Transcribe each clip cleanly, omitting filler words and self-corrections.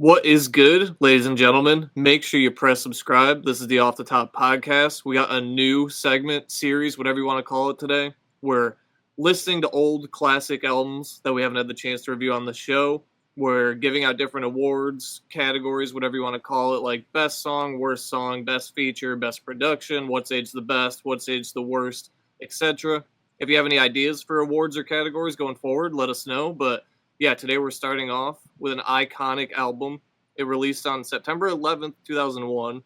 What is good, ladies and gentlemen? Make sure you press subscribe. This is the Off the Top podcast. We got a new segment, series, whatever you want to call it today. We're listening to old classic albums that we haven't had the chance to review on the show. We're giving out different awards, categories, whatever you want to call it, like best song, worst song, best feature, best production, what's aged the best, what's aged the worst, etc. If you have any ideas for awards or categories going forward, let us know. But yeah, today we're starting off with an iconic album. It released on September 11th, 2001.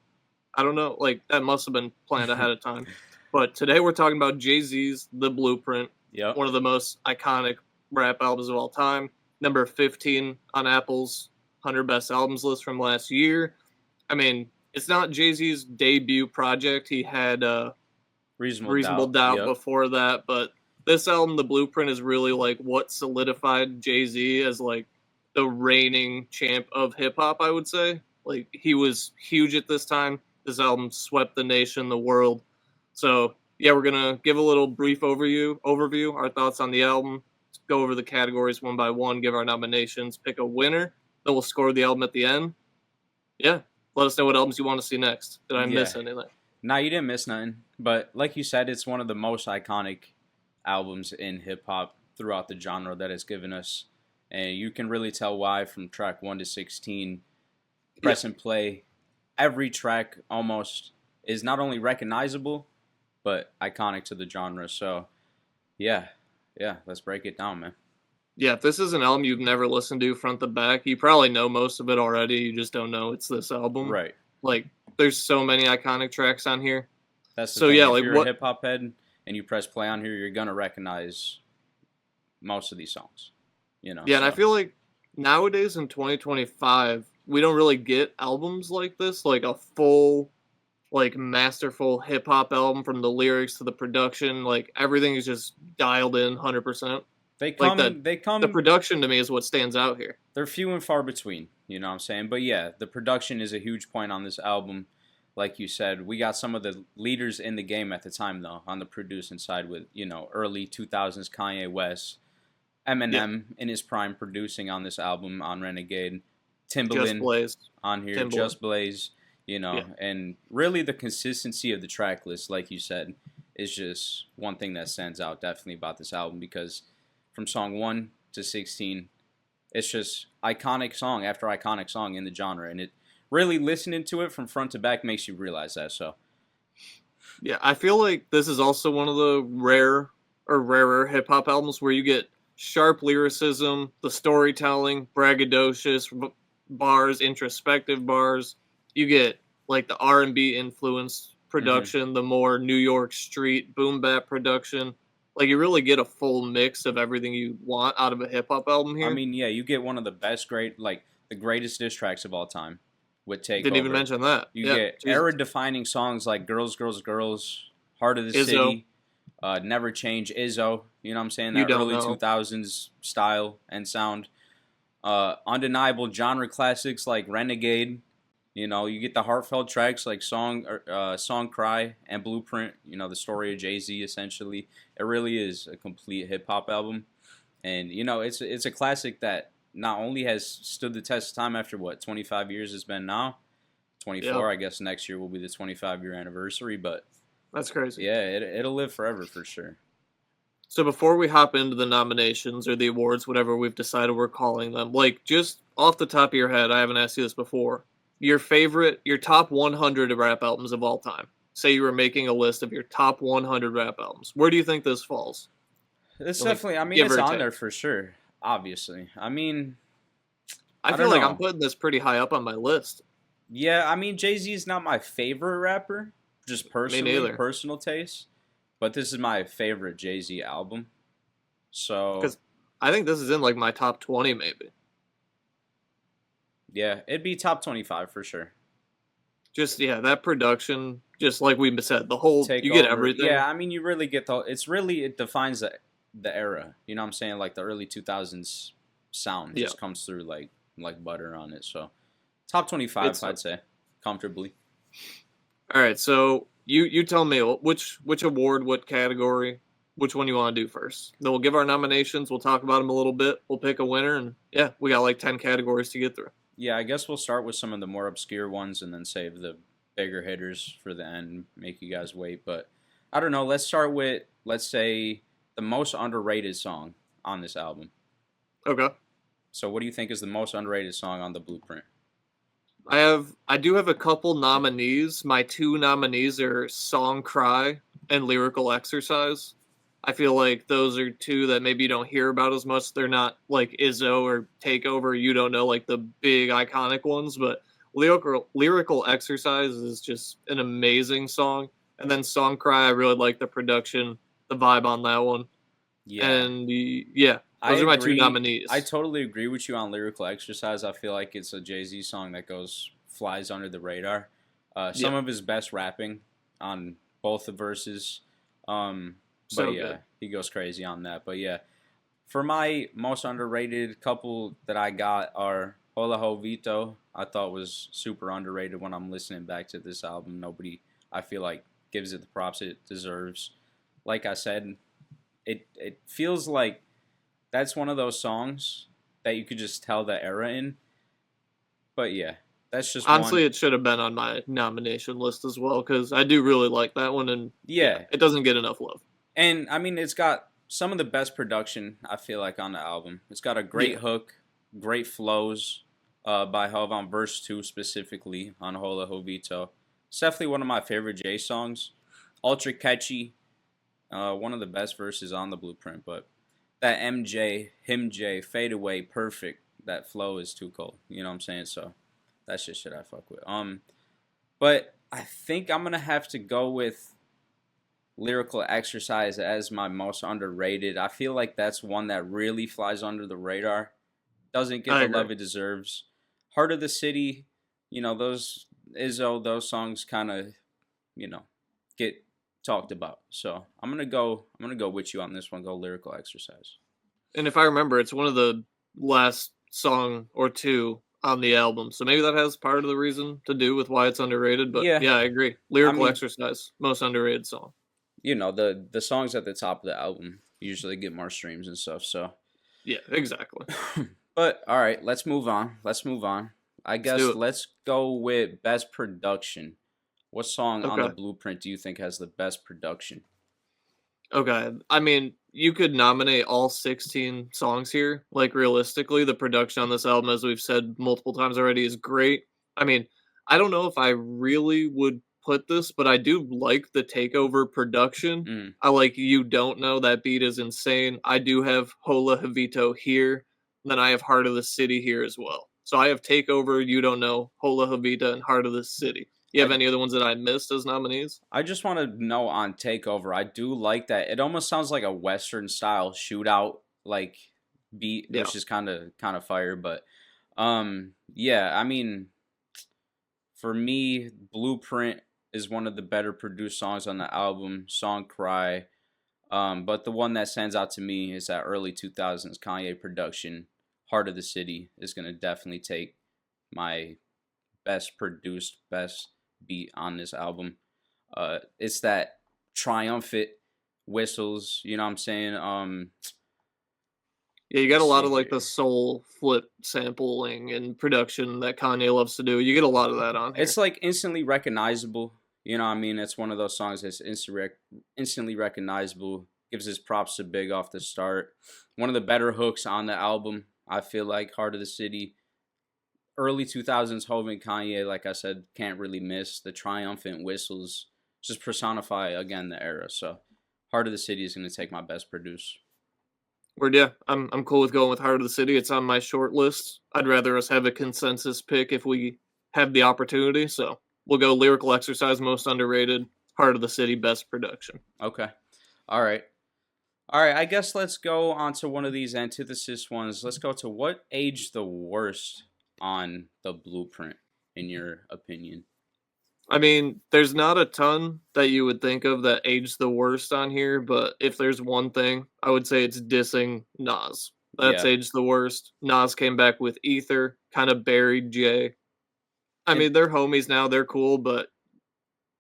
I don't know, like, that must have been planned ahead of time. But today we're talking about Jay-Z's The Blueprint, one of the most iconic rap albums of all time. Number 15 on Apple's 100 Best Albums list from last year. I mean, it's not Jay-Z's debut project. He had Reasonable Doubt before that, but this album, The Blueprint, is really like what solidified Jay-Z as like the reigning champ of hip-hop, I would say. Like, he was huge at this time. This album swept the nation, the world. So, yeah, we're going to give a little brief overview, our thoughts on the album, go over the categories one by one, give our nominations, pick a winner, then we'll score the album at the end. Yeah, let us know what albums you want to see next. Did I miss anything? No, you didn't miss nothing. But like you said, it's one of the most iconic albums in hip-hop throughout the genre that it's given us. And you can really tell why from track 1 to 16. Press and play. Every track almost is not only recognizable, but iconic to the genre. So, yeah, let's break it down, man. Yeah, if this is an album you've never listened to front to back, you probably know most of it already. You just don't know it's this album. Right. Like, there's so many iconic tracks on here. That's the thing. Yeah, if you're a hip-hop head and you press play on here, you're going to recognize most of these songs. You know. Yeah, and I feel like nowadays in 2025, we don't really get albums like this, like a full, like, masterful hip-hop album from the lyrics to the production. Like, everything is just dialed in 100%. They come. The production to me is what stands out here. They're few and far between, you know what I'm saying? But yeah, the production is a huge point on this album. Like you said, we got some of the leaders in the game at the time, though, on the producing side with, early 2000s Kanye West, Eminem in his prime producing on this album on Renegade, Timbaland on here, Just Blaze, and really the consistency of the track list, like you said, is just one thing that stands out definitely about this album because from song 1 to 16, it's just iconic song after iconic song in the genre, and it really listening to it from front to back makes you realize that. So, yeah, I feel like this is also one of the rarer hip hop albums where you get sharp lyricism, the storytelling, braggadocious bars, introspective bars. You get like the R&B influenced production, the more New York street boom bap production. Like, you really get a full mix of everything you want out of a hip hop album here. I mean, yeah, you get one of the the greatest diss tracks of all time. With Takeover. Didn't even mention that. You get era-defining songs like Girls, Girls, Girls, Heart of the Izzo. City, Never Change, Izzo, you know what I'm saying? That early 2000s style and sound. Undeniable genre classics like Renegade. You get the heartfelt tracks like Song Cry and Blueprint, the story of Jay-Z essentially. It really is a complete hip-hop album. And, it's a classic that not only has stood the test of time after, 25 years it's been now? 24, I guess next year will be the 25-year anniversary, but... That's crazy. Yeah, it'll live forever for sure. So before we hop into the nominations or the awards, whatever we've decided we're calling them, like, just off the top of your head, I haven't asked you this before, your top 100 rap albums of all time. Say you were making a list of your top 100 rap albums. Where do you think this falls? It's definitely, it's on there for sure. Obviously. I mean... I feel like I'm putting this pretty high up on my list. Yeah, I mean, Jay-Z is not my favorite rapper. Just personal taste. But this is my favorite Jay-Z album. So... Because I think this is in, like, my top 20, maybe. Yeah, it'd be top 25 for sure. Just, that production, just like we said, the whole... Takeover. You get everything. Yeah, I mean, you really get it defines the era, you know what I'm saying? Like the early 2000s sound just comes through like butter on it. So top 25, I'd say, comfortably. All right, so you tell me which award, what category, which one you want to do first. Then we'll give our nominations. We'll talk about them a little bit. We'll pick a winner, and we got like 10 categories to get through. Yeah, I guess we'll start with some of the more obscure ones and then save the bigger hitters for the end, make you guys wait. But I don't know. Let's start with, let's say, the most underrated song on this album. Okay. So, what do you think is the most underrated song on the Blueprint? I do have a couple nominees. My two nominees are Song Cry and Lyrical Exercise. I feel like those are two that maybe you don't hear about as much. They're not like Izzo or Takeover. You don't know like the big iconic ones, but Lyrical Exercise is just an amazing song. And then Song Cry, I really like the production, the vibe on that one. Yeah, And yeah, I those are my two agree. I nominees. totally agree with you on Lyrical Exercise. I feel like it's a Jay-Z song that flies under the radar. Some Yeah, of his best rapping on both the verses. But so yeah, good. he goes crazy on that. But yeah, for my most underrated couple that I got are Hola Jovito. I thought was super underrated when I'm listening back to this album. Nobody, I feel like, gives it the props it deserves. Like I said, it feels like that's one of those songs that you could just tell the era in. But yeah, that's just one. Honestly, it should have been on my nomination list as well because I do really like that one, and yeah, Yeah, it doesn't get enough love. and I mean it's got some of the best production I feel like on the album. It's got a great Yeah, hook, great flows by H.O.V.A on verse 2 specifically on Hola Jovito. It's definitely one of my favorite Jay songs. Ultra catchy, one of the best verses on the Blueprint. But that MJ, him J, fade away, perfect. That flow is too cold. You know what I'm saying? So that's just shit I fuck with. But I think I'm gonna have to go with Lyrical Exercise as my most underrated. I feel like that's one that really flies under the radar. Doesn't get I the agree. love it deserves. Heart of the City, those Izzo, those songs kind of, you know, get talked about. So I'm gonna go with you on this one, go Lyrical Exercise. And if I remember, it's one of the last song or two on the album, so maybe that has part of the reason to do with why it's underrated. But Yeah. yeah, I agree. I Lyrical mean, Exercise, most underrated song. the songs at the top of the album usually get more streams and stuff, so Yeah, exactly. but all right, let's move on. Let's move on. I Let's do guess it. let's go with best production. What song on the Okay. Blueprint do you think has the best production? Okay. I mean, you could nominate all 16 songs here. Like, realistically, the production on this album, as we've said multiple times already, is great. I mean, I don't know if I really would put this, but I do like the Takeover production. Mm. I like You Don't Know. That beat is insane. I do have Hola Javito here. And then I have Heart of the City here as well. So I have Takeover, You Don't Know, Hola Javita, and Heart of the City. You have I any other ones that I missed as nominees? I just want to know on Takeover. I do like that. It almost sounds like a Western style shootout like beat, Yeah. which is kind of fire. But yeah. I mean, for me, Blueprint is one of the better produced songs on the album. Song Cry. But the one that stands out to me is that early 2000s Kanye production. Heart of the City is gonna definitely take my best produced, best beat on this album. It's that triumphant whistles. You know what I'm saying? Yeah, you got a Let's lot see of like the here. soul flip sampling and production that Kanye loves to do. You get a lot of that on It's here. like instantly recognizable. You know what I mean? It's one of those songs that's instantly recognizable. Gives his props to Big off the start. One of the better hooks on the album. I feel like Heart of the City. Early 2000s H.O.V.A and Kanye, like I said, can't really miss. The triumphant whistles just personify again the era. So Heart of the City is going to take my best produce. Where yeah, I'm cool with going with Heart of the City. It's on my short list. I'd rather us have a consensus pick if we have the opportunity. So we'll go Lyrical Exercise, most underrated. Heart of the City, best production. Okay. All right. All right. I guess let's go on to one of these antithesis ones. Let's go to what aged the worst on the Blueprint, in your opinion? I mean, there's not a ton that you would think of that aged the worst on here, but if there's one thing, I would say it's dissing Nas. That's Yeah. aged the worst. Nas came back with Ether, kind of buried Jay. I And mean, they're homies now, they're cool, but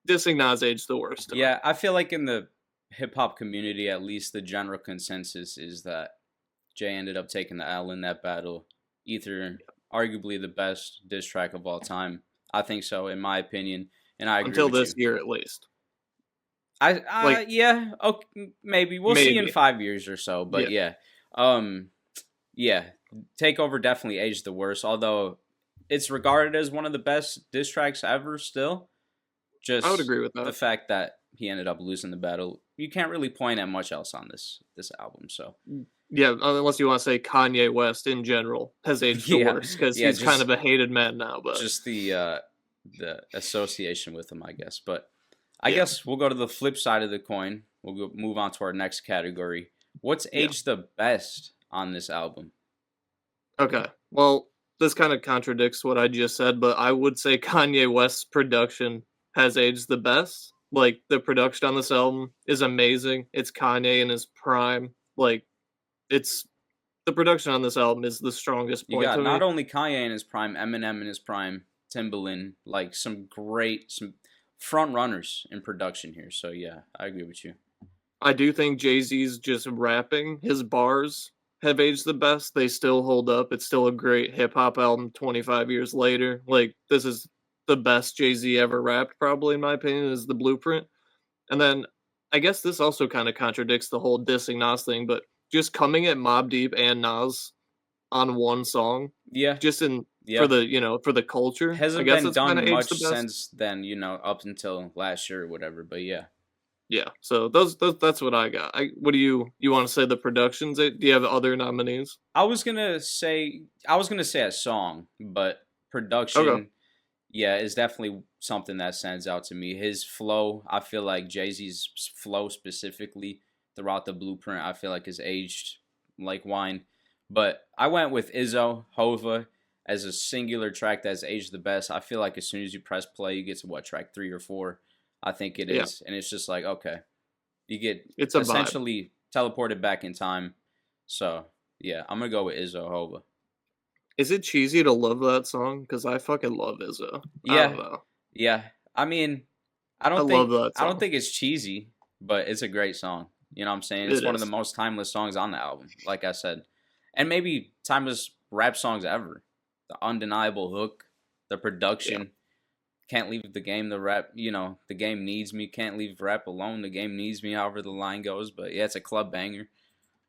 dissing Nas aged the worst to me. yeah, I feel like in the hip hop community, at least the general consensus is that Jay ended up taking the L in that battle. Ether arguably the best diss track of all time. I think so, in my opinion, and I agree Until with this you. year, at least. I Like, yeah, okay, maybe we'll see in maybe. 5 years or so, but Yeah, yeah, um, yeah, Takeover definitely aged the worst. Although it's regarded as one of the best diss tracks ever, still, I would just agree with the that. fact that he ended up losing the battle, you can't really point at much else on this album. So Yeah, unless you want to say Kanye West in general has aged the yeah, worst because yeah, he's kind of a hated man now. But just the association with him, I guess. But I yeah, guess we'll go to the flip side of the coin. We'll move on to our next category. What's yeah. aged the best on this album? Okay. Well, this kind of contradicts what I just said, but I would say Kanye West's production has aged the best. Like the production on this album is amazing. It's Kanye in his prime. Like it's the production on this album is the strongest You point got to not me. only Kanye in his prime, Eminem in his prime, Timbaland, like some front runners in production here. So yeah, I agree with you. I do think Jay-Z's just rapping, his bars have aged the best. They still hold up. It's still a great hip hop album 25 years later. Like this is the best Jay-Z ever rapped probably in my opinion is The Blueprint. And then I guess this also kind of contradicts the whole dissing Nas thing, but just coming at Mobb Deep and Nas on one song, Yeah, just in for yeah. the for the culture, I Hasn't guess been it's kind done of aged the much best. since then, up until last year or whatever. But yeah, Yeah, so those that's what I got. What do you want to say the productions? Do you have other nominees? I was gonna say a song, but Okay, production, yeah, is definitely something that stands out to me. His flow, I feel like Jay-Z's flow specifically throughout the Blueprint, I feel like is aged like wine. But I went with Izzo, Hova as a singular track that's aged the best. I feel like as soon as you press play, you get to what track 3 or 4, I think it yeah, is, and it's just like okay, you get it's a vibe. essentially teleported back in time. So yeah, I'm gonna go with Izzo, Hova. Is it cheesy to love that song? Because I fucking love Izzo. I don't Yeah, know. yeah. I mean, I love that I don't song. think it's cheesy, but it's a great song. You know what I'm saying? It's It one of the is. most timeless songs on the album, like I said. And maybe timeless rap songs ever. The undeniable hook, the Yeah. production. Can't leave the game, the rap, the game needs me. Can't leave rap alone. The game needs me, however the line goes. But yeah, it's a club banger.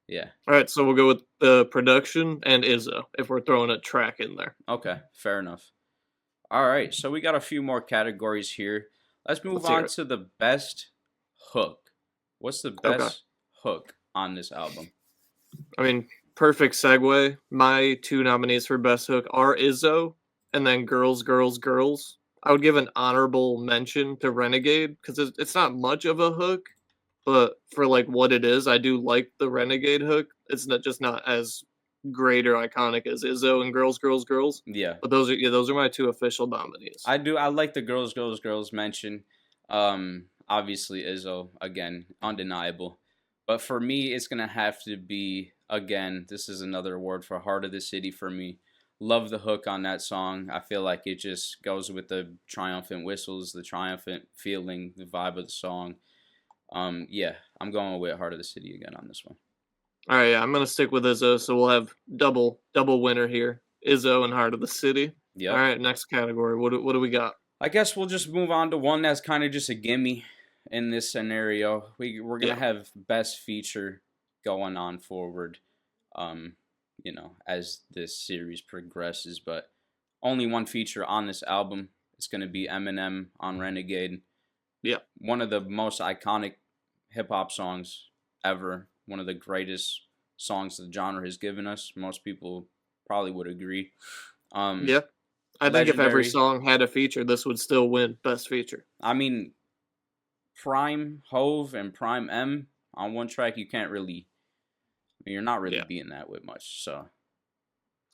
Yeah. All right, so we'll go with the production and Izzo if we're throwing a track in there. Okay, fair enough. All right, so we got a few more categories here. Let's move Let's hear on it. to the best hook. What's the Okay. best hook on this album? I mean, perfect segue. My two nominees for best hook are Izzo and then Girls, Girls, Girls. I would give an honorable mention to Renegade because it's not much of a hook, but for like what it is, I do like the Renegade hook. It's not as great or iconic as Izzo and Girls, Girls, Girls. Yeah, But those are my two official nominees. I do. I like the girls, girls, girls mention. Obviously Izzo again, undeniable. But for me, it's gonna have to be again. This is another award for Heart of the City for me. Love the hook on that song. I feel like it just goes with the triumphant whistles, the triumphant feeling, the vibe of the song. Yeah, I'm going with Heart of the City again on this one. All right, yeah, I'm gonna stick with Izzo, so we'll have double winner here. Izzo and Heart of the City. All Yep. right, next category. What do we got? I guess we'll just move on to one that's kind of just a gimme in this scenario. We're gonna Yeah, have best feature going on forward, as this series progresses. But only one feature on this album. It's gonna be Eminem on Renegade. yeah. One of the most iconic hip hop songs ever. One of the greatest songs the genre has given us. Most people probably would agree. Um, Yeah, I think if every Legendary. song had a feature, this would still win best feature. I mean, Prime Hove and Prime M on one track, you can't really. I mean, you're not really Yeah, beating that with much. So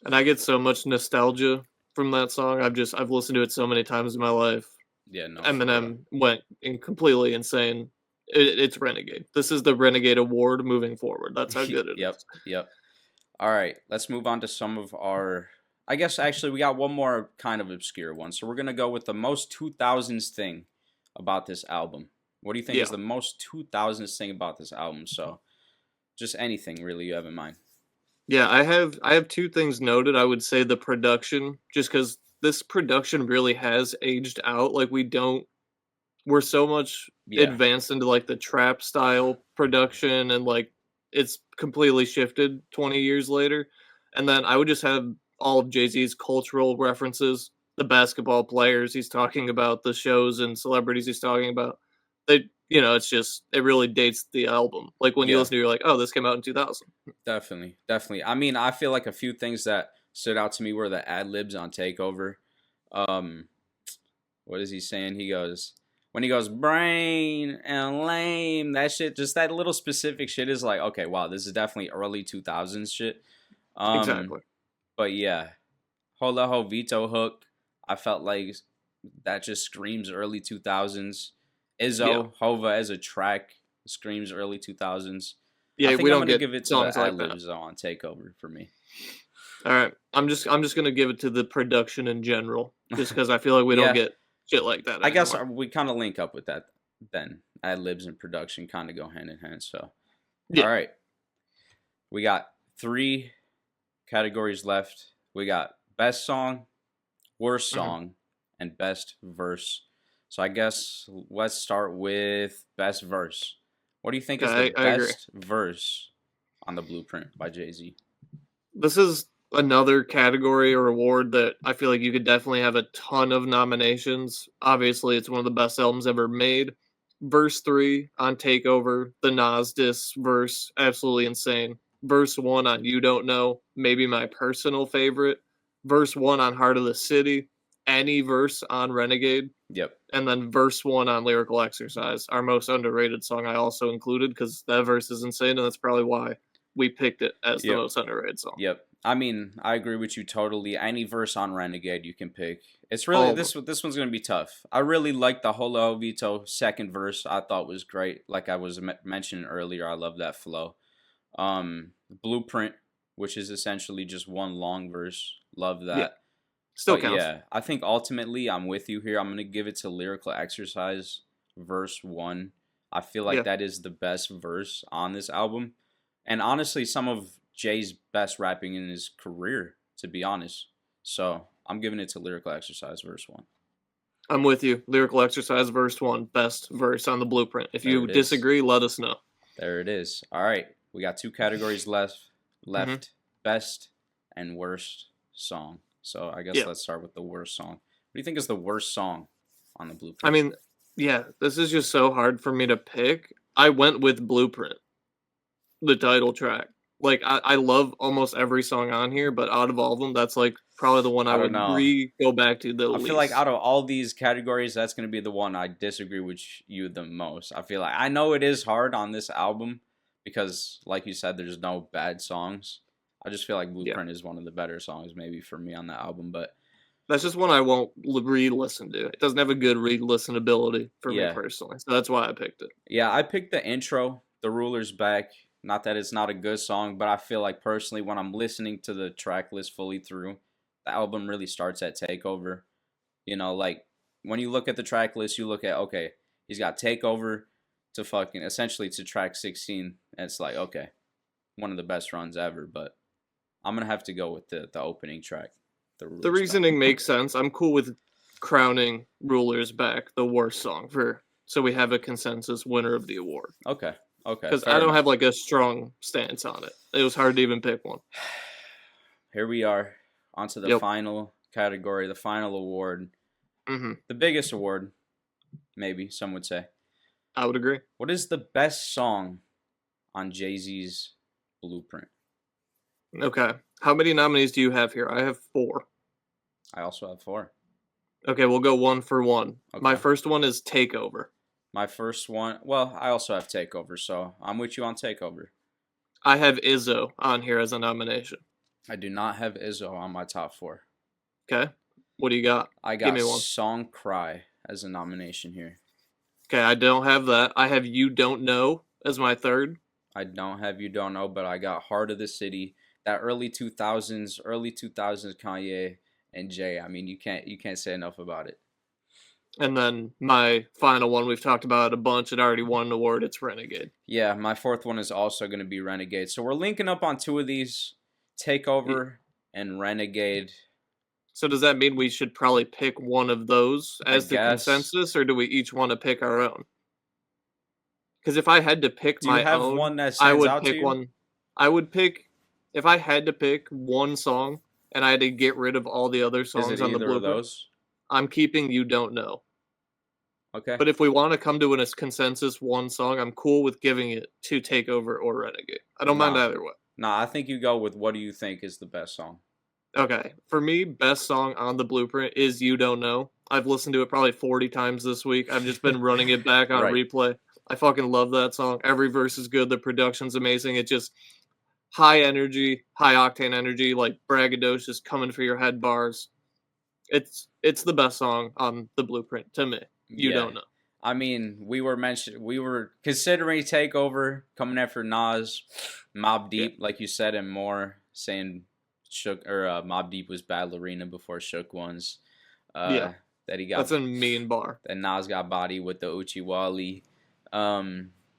and I get so much nostalgia from that song. I've listened to it so many times in my life. yeah, no, for real. Eminem went completely insane. It's Renegade. This is the Renegade Award moving forward. That's how good it Yep, is. yep. All right, let's move on to some of our. I guess actually we got one more kind of obscure one. So we're gonna go with the most 2000s thing about this album. What do you think is Yeah. the most 2000s thing about this album? So just anything really you have in mind. Yeah, I have two things noted. I would say the production, just because this production really has aged out. Like we're so much Yeah, advanced into like the trap style production, and like it's completely shifted 20 years later. And then I would just have all of Jay-Z's cultural references, the basketball players he's talking about, the shows and celebrities he's talking about. It's just it really dates the album. Like when you yeah, listen to it, you're like, oh, this came out in 2000. definitely, definitely. I mean, I feel like a few things that stood out to me were the ad libs on Takeover. Um, what is he saying? When he goes brain and lame, that shit, just that little specific shit is like, okay, wow, this is definitely early 2000s shit. Um, Exactly. but yeah, Hola Ho Vito hook, I felt like that just screams early 2000s. Yeah. Izzo, H.O.V.A as a track screams early 2000s. I Yeah, think we I'm don't gonna get give it to songs the ad like that. libs though on Takeover for me. All right. I'm just gonna give it to the production in general, just because I feel like we don't Yeah, get shit like that I guess anymore. we kind of link up with that then. Ad libs and production kind of go hand in hand. So, all Yeah. right, we got three categories left. We got best song, worst Hmm. song, and best verse. So I guess let's start with best verse. What do you think is the Okay, I agree. best verse on the Blueprint by Jay-Z? This is another category or award that I feel like you could definitely have a ton of nominations. Obviously, it's one of the best albums ever made. Verse 3 on Takeover, the Nas diss verse, absolutely insane. Verse 1 on You Don't Know, maybe my personal favorite. Verse 1 on Heart of the City, any verse on Renegade, Yep. and then verse 1 on Lyrical Exercise, our most underrated song, I also included because that verse is insane, and that's probably why we picked it as the Yep. most underrated song. Yep. I mean, I agree with you totally. Any verse on Renegade you can pick. It's really All of them. this one's gonna be tough. I really like the Holo Vito second verse. I thought was great. Like I was mentioning earlier, I love that flow. Blueprint, which is essentially just one long verse. Love Yeah, that. still But counts. yeah, I think ultimately I'm with you here. I'm gonna give it to Lyrical Exercise, verse one. I feel like Yeah, that is the best verse on this album, and honestly, some of Jay's best rapping in his career, to be honest. So I'm giving it to Lyrical Exercise, verse one. I'm with you. Lyrical Exercise, verse 1, best verse on the Blueprint. If There you it is. disagree, let us know. There it is. All right, we got two categories left. Hmm. Left, best and worst song. So I guess Yeah, let's start with the worst song. What do you think is the worst song on the I Blueprint? mean, yeah, this is just so hard for me to pick. I went with Blueprint, the title track. Like, I love almost every song on here, but out of all of them, that's like probably the one I I don't would know. go back to the I feel like least. out of all these categories, that's going to be the one I disagree with you the most. I feel like I know it is hard on this album because, like you said, there's no bad songs. I just feel like Yeah, Blueprint is one of the better songs, maybe for me on the album. But that's just one I won't re-listen to. It doesn't have a good re-listenability for me yeah, personally, so that's why I picked it. yeah, I picked the intro, "The Ruler's Back." Not that it's not a good song, but I feel like personally, when I'm listening to the track list fully through, the album really starts at Takeover. Like when you look at the track list, you look at, okay, he's got Takeover to fucking essentially to track 16. And it's like, okay, one of the best runs ever. But I'm gonna have to go with the opening track, "The The Ruler's Back." reasoning makes sense. I'm cool with crowning Rulers Back the worst song for so we have a consensus winner of the award. Okay, okay, Because I fair don't have enough. like a strong stance on it. It was hard to even pick one. Here we are, onto the Yep. final category, the final award, Hmm. the biggest award, maybe some would say. I would agree. What is the best song on Jay-Z's Blueprint? Okay. How many nominees do you have here? I have four. I also have four. Okay, we'll go one for one. My Okay. first one is Takeover. My first one, well, I also have Takeover, so I'm with you on Takeover. I have Izzo on here as a nomination. I do not have Izzo on my top four. Okay. What do you got? I Give got me one. Song Cry as a nomination here. Okay, I don't have that. I have You Don't Know as my third. I don't have You Don't Know, but I got Heart of the City. That early 2000s Kanye and Jay. I mean, you can't say enough about it. And then my final one, we've talked about it a bunch. It already won an award. It's Renegade. Yeah, my fourth one is also going to be Renegade. So we're linking up on two of these. Takeover and Renegade. So does that mean we should probably pick one of those I as the guess. consensus, or do we each want to pick our own? Because if I had to pick Do you my have own, one that I stands would out to pick you? one. I would pick if I had to pick one song and I had to get rid of all the other Is it songs on the either of blueprint. those? I'm keeping "You Don't Know." Okay. But if we want to come to a consensus one song, I'm cool with giving it to Takeover or Renegade. I don't mind Nah. either way. Nah, I think you go with what do you think is the best song? Okay, for me, best song on the blueprint is "You Don't Know." I've listened to it probably 40 times this week. I've just been running it back on Right. replay. I fucking love that song. Every verse is good. The production's amazing. It just high energy, high octane energy, like braggadocio coming for your head bars. It's the best song on the blueprint to me. You Yeah. don't know. I mean, we were considering Takeover coming after Nas, Mobb Yeah. Deep, like you said, and more saying Shook or Mobb Deep was Ballerina before Shook ones. Yeah. That he That's got a mean bar. that Nas got body with the Uchiwali.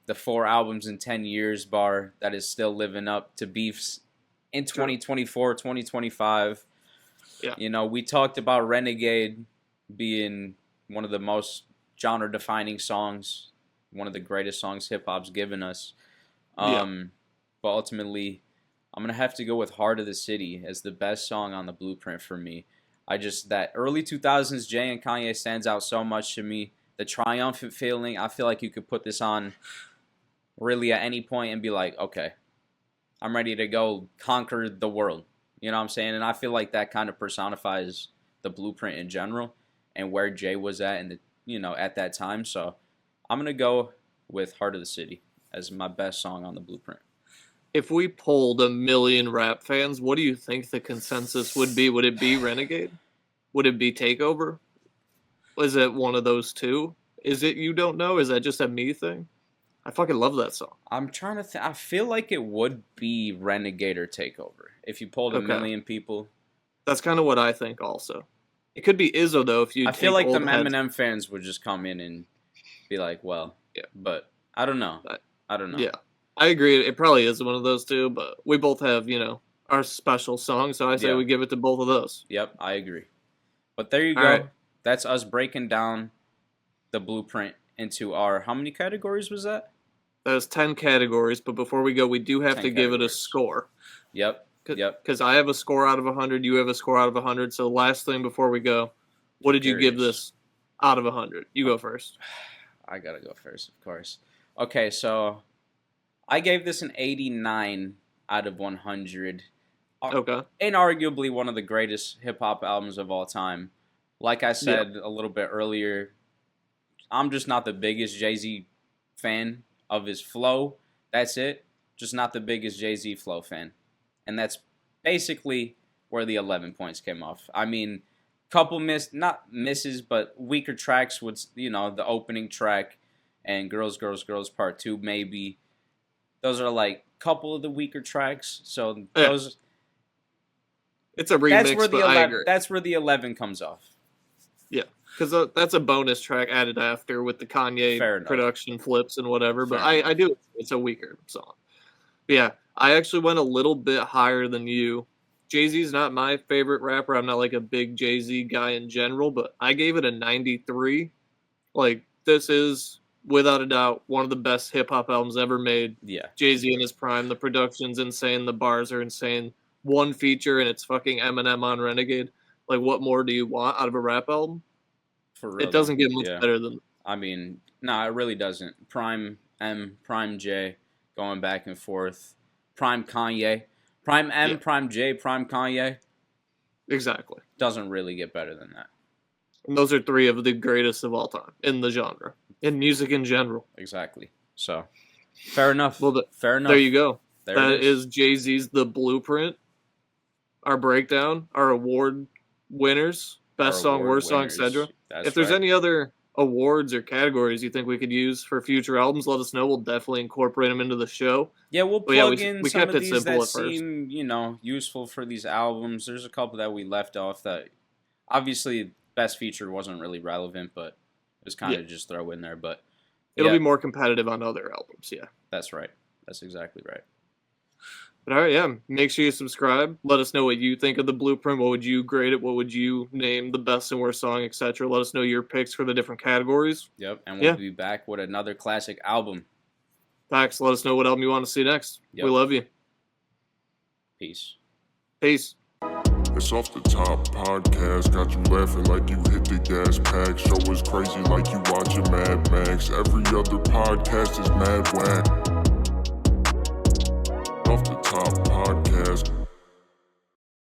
The 4 albums in 10 years bar that is still living up to beefs in 2024, 2025. Yeah. You know, we talked about Renegade being one of the most genre defining songs, one of the greatest songs hip hop's given us. Yeah. But ultimately, I'm gonna have to go with "Heart of the City" as the best song on the blueprint for me. That early 2000s Jay and Kanye stands out so much to me. The triumphant feeling. I feel like you could put this on really at any point and be like, okay, I'm ready to go conquer the world. You know what I'm saying? And I feel like that kind of personifies the blueprint in general and where Jay was at in at that time. So I'm gonna go with "Heart of the City" as my best song on the blueprint. If we polled 1 million rap fans, what do you think the consensus would be? Would it be Renegade? Would it be Takeover? Is it one of those two? Is it You Don't Know? Is that just a me thing? I fucking love that song. I'm trying to think. I feel like it would be Renegade or Takeover if you polled a Okay. million people. That's kind of what I think also. It could be Izzo though if you I take feel like the old heads. Eminem fans would just come in and be like, well, Yeah. But I don't know. I don't know. Yeah. I agree. It probably is one of those two, but we both have, our special songs, so I say Yeah. we give it to both of those. Yep, I agree. But there you All go. right. That's us breaking down the blueprint into our, how many categories was that? There's 10 categories, but before we go, we do have 10 to give it a categories. score. Yep. Because I have a score out of 100, you have a score out of 100. So last thing before we go, what did you give this out of 100? You go first. I gotta go first, of course. Okay, so I gave this an 89 out of 100. Okay. Inarguably one of the greatest hip hop albums of all time. Like I said a little bit earlier, I'm just not the biggest Jay-Z fan of his flow. That's it. Just not the biggest Jay-Z flow fan. And that's basically where the 11 points came off. I mean, couple not misses, but weaker tracks would, the opening track and Girls, Girls, Girls Part 2 maybe. Those are like couple of the weaker tracks. So those... It's a remix, but I agree. That's where the 11 comes off. Yeah, because that's a bonus track added after with the Kanye production flips and whatever. But I do. It's a weaker song. But yeah, I actually went a little bit higher than you. Jay-Z's not my favorite rapper. I'm not like a big Jay-Z guy in general, but I gave it a 93. Like, this is, without a doubt, one of the best hip-hop albums ever made. Yeah. Jay-Z in his prime. The production's insane. The bars are insane. One feature, and it's fucking Eminem on Renegade. Like, what more do you want out of a rap album? For real, it doesn't get much better than... I mean, no, it really doesn't. Prime M, Prime J, going back and forth. Prime Kanye. Prime M, Prime J, Prime Kanye. Exactly. Doesn't really get better than that. And those are 3 of the greatest of all time in the genre. In music in general. Exactly. So, fair enough. Well, fair enough. There you go. There that is Jay-Z's The Blueprint. Our breakdown. Our award winners. Best song, worst song, etc. If there's any other awards or categories you think we could use for future albums, let us know. We'll definitely incorporate them into the show. Yeah, we'll plug in some of these that seem, useful for these albums. There's a couple that we left off that obviously best feature wasn't really relevant, but it was kind of just throw in there. But it'll be more competitive on other albums, yeah. That's right. That's exactly right. But all right, yeah, make sure you subscribe. Let us know what you think of the blueprint. What would you grade it? What would you name the best and worst song, etc. Let us know your picks for the different categories. Yep, and we'll be back with another classic album. Facts. Let us know what album you want to see next. Yep. We love you. Peace. Peace. It's Off the Top podcast, got you laughing like you hit the gas pack. Show is crazy like you watching Mad Max. Every other podcast is mad whack. Off the Top podcast.